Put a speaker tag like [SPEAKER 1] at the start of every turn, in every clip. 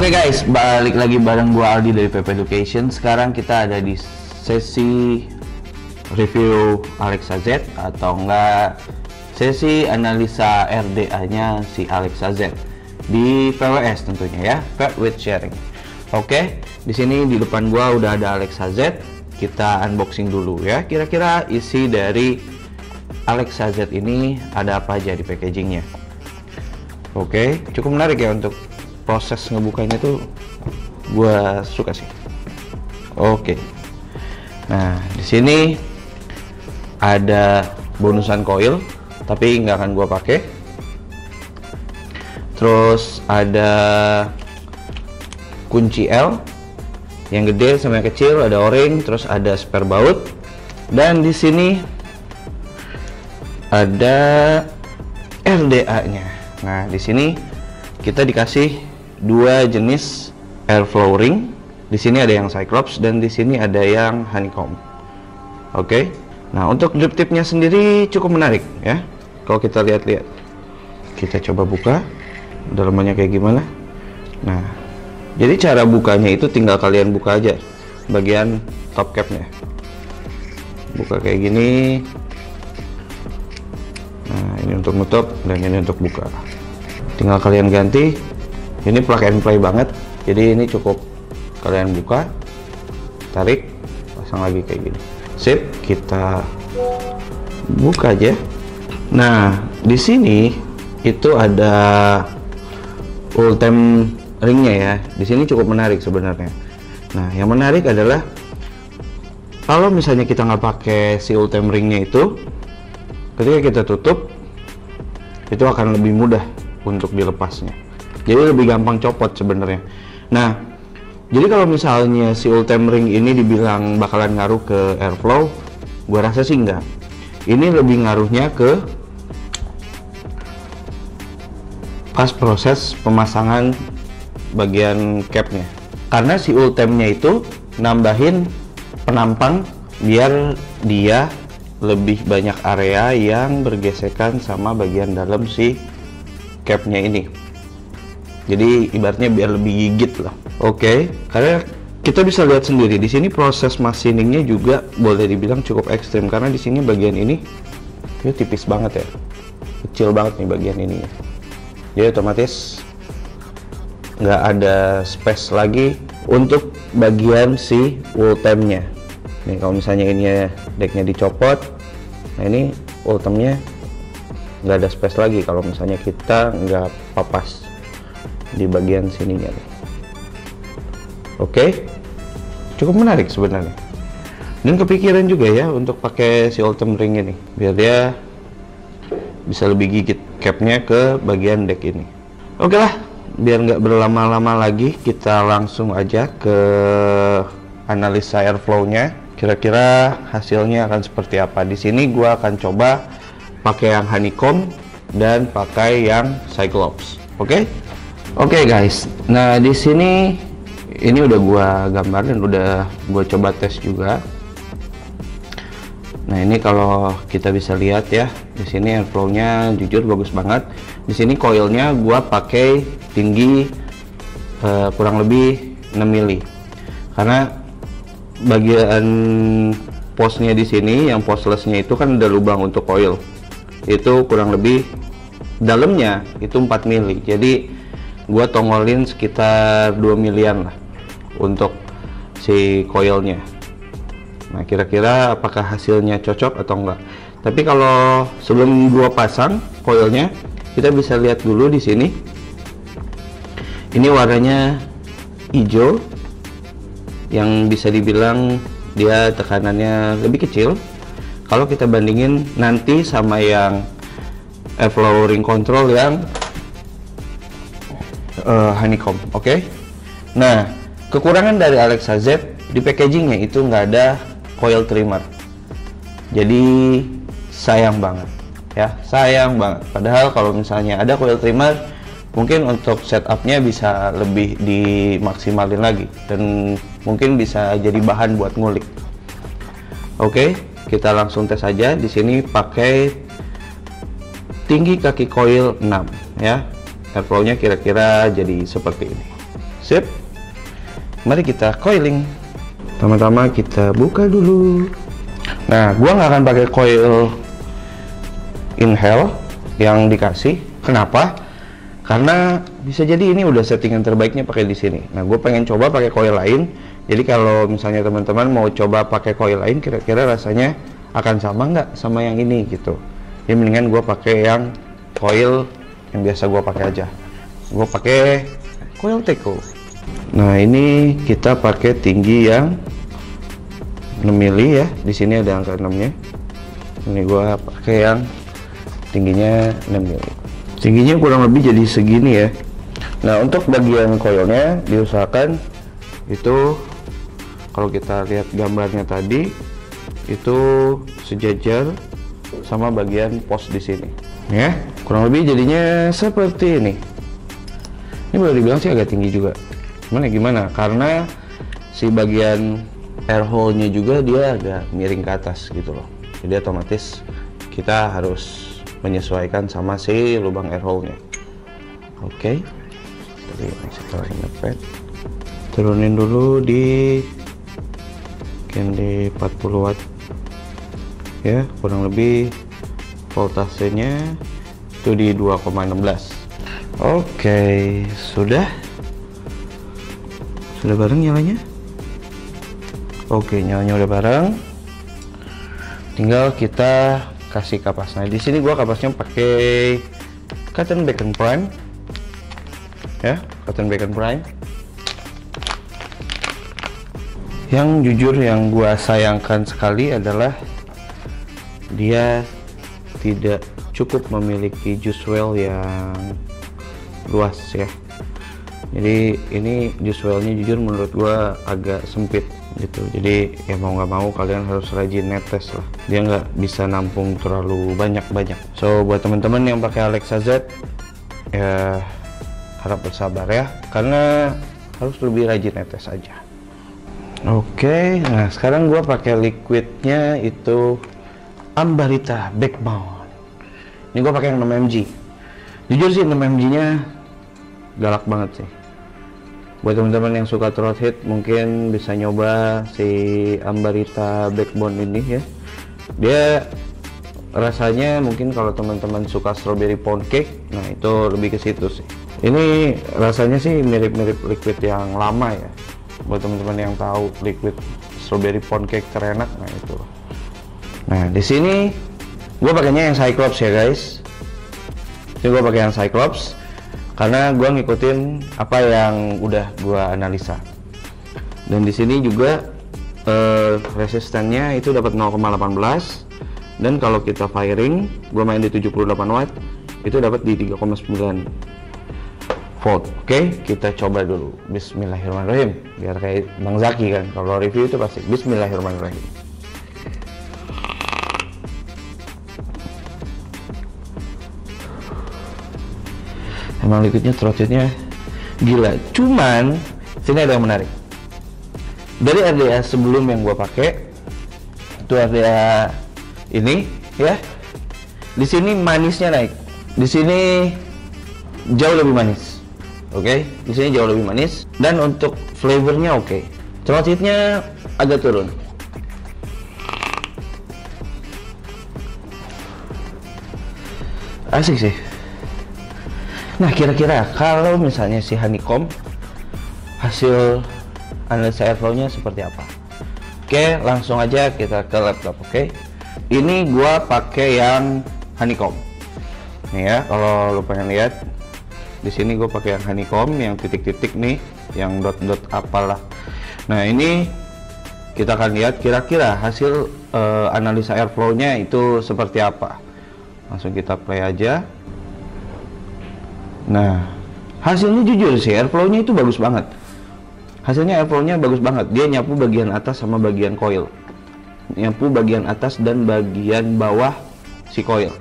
[SPEAKER 1] Oke guys, balik lagi bareng gua Aldi dari PP Education. Sekarang kita ada di sesi review Alexa Z atau enggak sesi analisa RDA-nya si Alexa Z di PWS tentunya ya, Paired with Sharing. Oke, di sini di depan gua udah ada Alexa Z. Kita unboxing dulu ya. Kira-kira isi dari Alexa Z ini ada apa aja di packagingnya. Oke, cukup menarik ya untuk proses ngebukanya tuh, gua suka sih. Oke, nah di sini ada bonusan coil, tapi nggak akan gua pakai. Terus ada kunci L yang gede sama yang kecil, ada o-ring, terus ada spare baut, dan di sini ada RDA-nya. Nah, di sini kita dikasih dua jenis airflow ring. Di sini ada yang Cyclops dan di sini ada yang honeycomb. Oke. Nah, untuk drip tipnya sendiri cukup menarik ya. Kalau kita lihat-lihat, kita coba buka dalamannya kayak gimana. Nah, jadi cara bukanya itu tinggal kalian buka aja bagian top capnya. Buka kayak gini. Nah, ini untuk nutup dan ini untuk buka. Tinggal kalian ganti. Ini plug and play banget, jadi ini cukup kalian buka, tarik, pasang lagi kayak gini. Sip, kita buka aja. Nah, di sini itu ada Ultem ringnya ya. Di sini cukup menarik sebenarnya. Nah, yang menarik adalah kalau misalnya kita nggak pakai si Ultem ringnya itu, ketika kita tutup, itu akan lebih mudah untuk dilepasnya. Jadi lebih gampang copot sebenarnya. Nah, jadi kalau misalnya si Ultem ring ini dibilang bakalan ngaruh ke airflow, gua rasa sih enggak. Ini lebih ngaruhnya ke pas proses pemasangan bagian capnya. Karena si Ultemnya itu nambahin penampang biar dia lebih banyak area yang bergesekan sama bagian dalam si capnya ini. Jadi ibaratnya biar lebih gigit lah. Oke, karena kita bisa lihat sendiri di sini proses machiningnya juga boleh dibilang cukup ekstrim, karena di sini bagian ini tipis banget ya, kecil banget nih bagian ini. Jadi otomatis nggak ada space lagi untuk bagian si Ultemnya. Nih kalau misalnya ini decknya dicopot, nah ini Ultemnya nggak ada space lagi kalau misalnya kita nggak papas di bagian sininya nih. Oke, cukup menarik sebenarnya, dan kepikiran juga ya untuk pakai si Ultem ring ini biar dia bisa lebih gigit capnya ke bagian deck ini. Oke lah, biar nggak berlama-lama lagi, kita langsung aja ke analisa airflow-nya. Kira-kira hasilnya akan seperti apa. Di sini gua akan coba pakai yang honeycomb dan pakai yang Cyclops. Oke guys, nah di sini ini udah gua gambar dan udah gua coba tes juga. Nah ini kalau kita bisa lihat ya, di sini airflow-nya jujur bagus banget. Di sini coilnya gua pakai tinggi kurang lebih 6 mili, karena bagian posnya di sini yang poslessnya itu kan ada lubang untuk coil, itu kurang lebih dalamnya itu 4 mili. Jadi gua tongolin sekitar 2 milian lah untuk si coilnya. Nah kira-kira apakah hasilnya cocok atau enggak. Tapi kalau sebelum gua pasang coilnya, kita bisa lihat dulu di sini. Ini warnanya hijau, yang bisa dibilang dia tekanannya lebih kecil kalau kita bandingin nanti sama yang airflow ring control yang honeycomb. Oke. Nah, kekurangan dari Alexa Z di packagingnya itu nggak ada coil trimmer. Jadi sayang banget ya, sayang banget. Padahal kalau misalnya ada coil trimmer, mungkin untuk setupnya bisa lebih dimaksimalin lagi dan mungkin bisa jadi bahan buat ngulik. Oke, kita langsung tes aja. Di sini pakai tinggi kaki coil 6 ya. Airflow-nya kira-kira jadi seperti ini. Sip. Mari kita coiling. Pertama-tama kita buka dulu. Nah, gua nggak akan pakai coil inhale yang dikasih. Kenapa? Karena bisa jadi ini udah settingan terbaiknya pakai di sini. Nah, gue pengen coba pakai coil lain. Jadi kalau misalnya teman-teman mau coba pakai coil lain, kira-kira rasanya akan sama nggak sama yang ini gitu. Jadi mendingan gue pakai yang coil yang biasa gue pakai aja. Gue pakai coil Teco. Nah, ini kita pakai tinggi yang 6 mili ya. Di sini ada angka 6-nya. Ini gue pakai yang tingginya 6 mili. Tingginya kurang lebih jadi segini ya. Nah, untuk bagian coilnya diusahakan itu, kalau kita lihat gambarnya tadi, itu sejajar sama bagian pos di sini ya. Kurang lebih jadinya seperti ini. Ini boleh dibilang sih agak tinggi juga, gimana karena si bagian air hole-nya juga dia agak miring ke atas gitu loh. Jadi otomatis kita harus menyesuaikan sama si lubang air hole-nya. Oke. Jadi kita ngepet. Turunin dulu di 40 watt. Ya, kurang lebih voltasenya itu di 2,16. Oke, sudah bareng nyalanya. Oke, nyalanya udah bareng. Tinggal kita kasih kapas. Nah, di sini gua kapasnya pakai Cotton Bacon Prime. Ya, Cotton Bacon Prime. Yang jujur yang gua sayangkan sekali adalah dia tidak cukup memiliki juice well yang luas ya. Jadi ini juice well-nya jujur menurut gua agak sempit gitu. Jadi ya mau nggak mau kalian harus rajin netes lah. Dia nggak bisa nampung terlalu banyak. So buat teman-teman yang pakai Alexa Z, ya harap bersabar ya, karena harus lebih rajin netes aja. Oke, nah sekarang gua pakai liquidnya itu Ambarita Backbone. Ini gue pakai yang 6 mg. Jujur sih 6 mg nya galak banget sih. Buat teman-teman yang suka throat hit mungkin bisa nyoba si Ambarita Backbone ini ya. Dia rasanya mungkin kalau teman-teman suka strawberry pound cake, nah itu lebih ke situ sih. Ini rasanya sih mirip-mirip liquid yang lama ya. Buat teman-teman yang tahu liquid strawberry pound cake terenak, nah itu. Nah, di sini gue pakainya yang Cyclops ya guys. Ini gue pakai yang Cyclops karena gue ngikutin apa yang udah gue analisa. Dan di sini juga resistannya itu dapat 0,18, dan kalau kita firing, gue main di 78 watt, itu dapat di 3,9 volt. Oke, kita coba dulu. Bismillahirrahmanirrahim. Biar kayak Bang Zaki kan, kalau review itu pasti Bismillahirrahmanirrahim. Emang liquidnya throat-nya gila. Cuman sini ada yang menarik. Dari RDA sebelum yang gua pakai itu RDA ini ya. Di sini manisnya naik. Di sini jauh lebih manis. Oke, di sini jauh lebih manis, dan untuk flavornya oke. Throat hit-nya agak turun. Asik sih. Nah, kira-kira kalau misalnya si honeycomb, hasil analisa airflow-nya seperti apa? Oke, langsung aja kita ke laptop. Oke, ini gua pakai yang honeycomb. Nih ya, kalau lo pengen lihat, di sini gue pakai yang honeycomb, yang titik-titik nih, yang dot-dot apalah. Nah, ini kita akan lihat kira-kira hasil analisa airflow-nya itu seperti apa. Langsung kita play aja. Nah, hasilnya jujur sih airflow-nya itu bagus banget. Hasilnya airflow-nya bagus banget. Dia nyapu bagian atas sama bagian coil. Nyapu bagian atas dan bagian bawah si coil.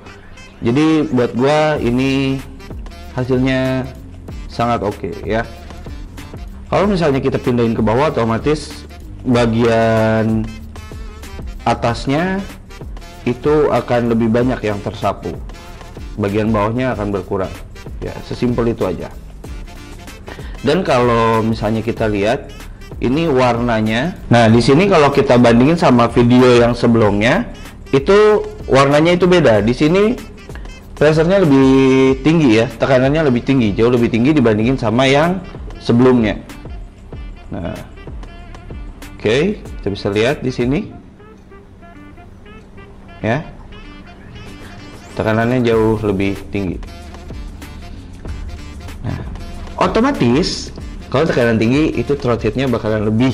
[SPEAKER 1] Jadi buat gua ini hasilnya sangat oke ya. Kalau misalnya kita pindahin ke bawah, otomatis bagian atasnya itu akan lebih banyak yang tersapu. Bagian bawahnya akan berkurang. Ya, sesimpel itu aja. Dan kalau misalnya kita lihat ini warnanya, nah di sini kalau kita bandingin sama video yang sebelumnya itu warnanya itu beda. Di sini pressurnya lebih tinggi ya, tekanannya lebih tinggi, jauh lebih tinggi dibandingin sama yang sebelumnya. Nah, oke, kita bisa lihat di sini ya, tekanannya jauh lebih tinggi. Nah, otomatis kalau tekanan tinggi itu throat heatnya bakalan lebih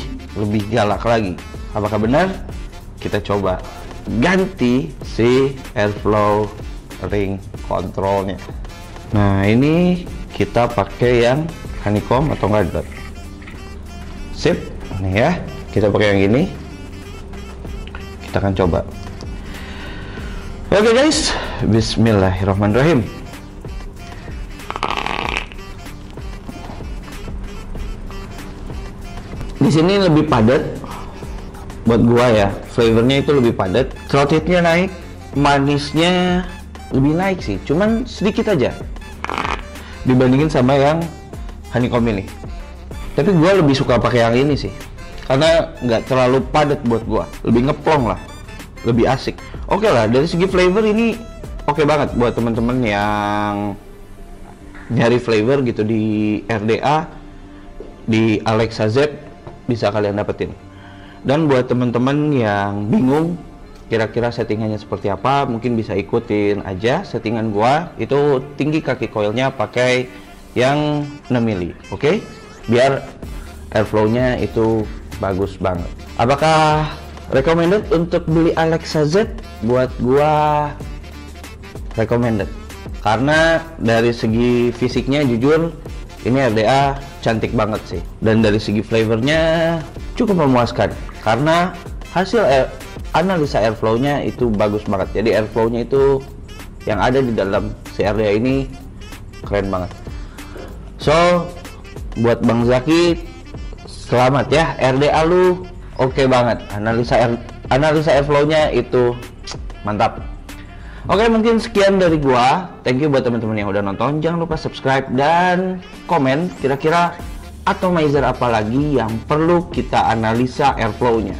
[SPEAKER 1] galak lagi. Apakah benar? Kita coba ganti si airflow ring kontrolnya. Nah, ini kita pakai yang honeycomb atau enggak. Sip, nih ya, kita pakai yang ini. Kita akan coba. Oke guys, bismillahirrahmanirrahim. Di sini lebih padat buat gua ya, flavornya itu lebih padat, throat heatnya naik, manisnya lebih naik sih, cuman sedikit aja dibandingin sama yang honeycomb ini. Tapi gua lebih suka pakai yang ini sih, karena nggak terlalu padat buat gua, lebih ngeplong lah, lebih asik. Oke lah, dari segi flavor ini oke banget buat teman-teman yang nyari flavor gitu di RDA, di Alexa Z bisa kalian dapetin. Dan buat teman-teman yang bingung kira-kira settingannya seperti apa, mungkin bisa ikutin aja settingan gua. Itu tinggi kaki coilnya pakai yang 6 mili, oke? Biar airflow-nya itu bagus banget. Apakah recommended untuk beli Alexa Z? Buat gua recommended, karena dari segi fisiknya jujur ini RDA cantik banget sih, dan dari segi flavornya cukup memuaskan karena hasil analisa airflow-nya itu bagus banget. Jadi airflow-nya itu yang ada di dalam si RDA ini keren banget. So buat Bang Zaki, selamat ya, RDA lu oke banget, analisa airflow-nya itu mantap. Oke, mungkin sekian dari gua. Thank you buat teman-teman yang udah nonton. Jangan lupa subscribe dan komen kira-kira atomizer apa lagi yang perlu kita analisa airflow-nya.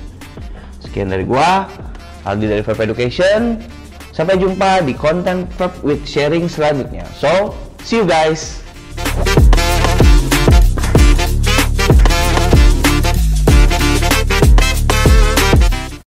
[SPEAKER 1] Sekian dari gua, Aldi dari Vape Education. Sampai jumpa di konten Vape with Sharing selanjutnya. So, see you guys.